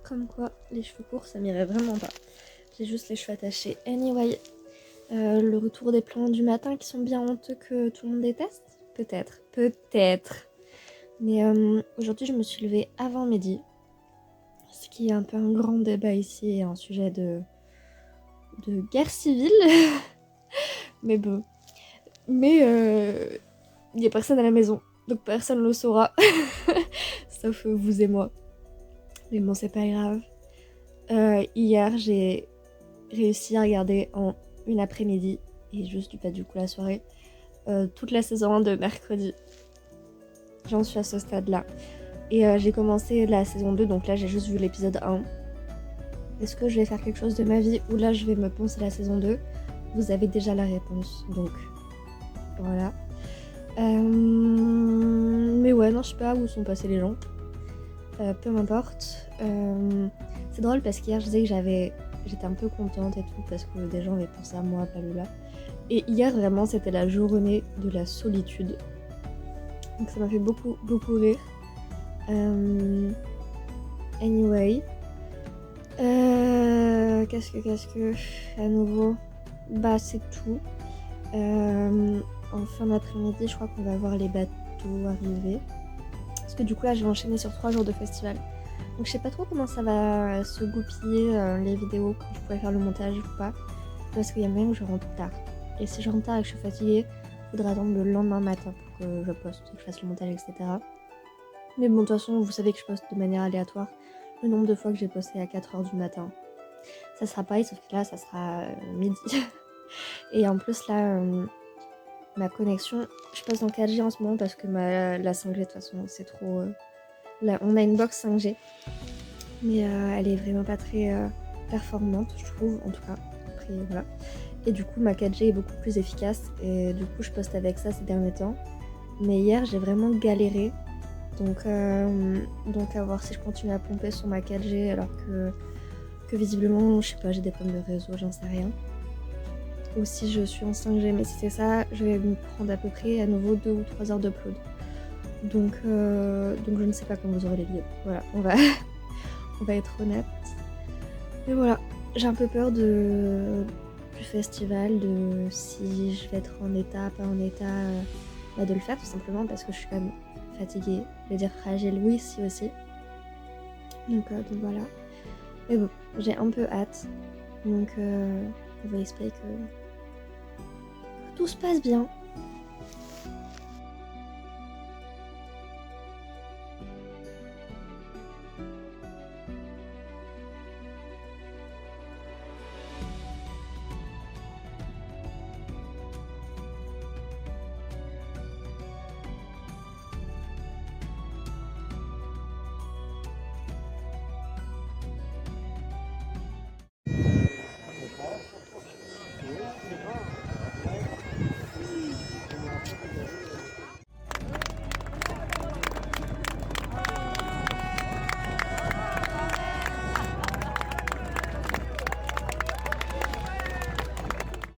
Comme quoi, les cheveux courts, ça m'irait vraiment pas. J'ai juste les cheveux attachés. Anyway, le retour des plans du matin qui sont bien honteux que tout le monde déteste. Peut-être. Mais aujourd'hui, je me suis levée avant midi. Ce qui est un peu un grand débat ici et un sujet de guerre civile. Mais bon. Mais il n'y a personne à la maison. Donc personne le saura. Sauf vous et moi. Mais bon, c'est pas grave. Hier, j'ai réussi à regarder en une après-midi, et juste pas du coup la soirée, toute la saison 1 de mercredi. J'en suis à ce stade-là. Et j'ai commencé la saison 2, donc là j'ai juste vu l'épisode 1. Est-ce que je vais faire quelque chose de ma vie ou là je vais me poncer la saison 2? Vous avez déjà la réponse, donc voilà. Mais ouais, non, je sais pas où sont passés les gens. Peu m'importe. C'est drôle parce qu'hier je disais que j'étais un peu contente et tout parce que des gens avaient pensé à moi, blablabla. Et hier vraiment c'était la journée de la solitude. Donc ça m'a fait beaucoup rire. Anyway. Qu'est-ce que... À nouveau. Bah c'est tout. En fin d'après-midi je crois qu'on va voir les bateaux arriver. Parce que du coup là je vais enchaîner sur 3 jours de festival. Donc je sais pas trop comment ça va se goupiller les vidéos, quand je pourrais faire le montage ou pas. Parce qu'il y a moyen que je rentre tard. Et si je rentre tard et que je suis fatiguée, il faudra attendre le lendemain matin pour que je poste, que je fasse le montage, etc. Mais bon, de toute façon, vous savez que je poste de manière aléatoire. Le nombre de fois que j'ai posté à 4h du matin. Ça sera pareil, sauf que là, ça sera midi. Et en plus, là, ma connexion, je passe en 4G en ce moment parce que la 5G, de toute façon, c'est trop... Là, on a une box 5G. Mais elle est vraiment pas très performante, je trouve, en tout cas. Après, voilà. Et du coup, ma 4G est beaucoup plus efficace. Et du coup, je poste avec ça ces derniers temps. Mais hier, j'ai vraiment galéré. Donc à voir si je continue à pomper sur ma 4G alors que visiblement, je sais pas, j'ai des problèmes de réseau, j'en sais rien. Ou si je suis en 5G, mais si c'est ça, je vais me prendre à peu près à nouveau 2 ou 3 heures d'upload. Donc je ne sais pas quand vous aurez les vidéos. Voilà, on va être honnête. Mais voilà, j'ai un peu peur du festival, de si je vais être en état, pas en état de le faire tout simplement parce que je suis quand même fatiguée. Je vais dire fragile, oui, si aussi. Donc voilà. Mais bon, j'ai un peu hâte. Donc on va espérer que tout se passe bien.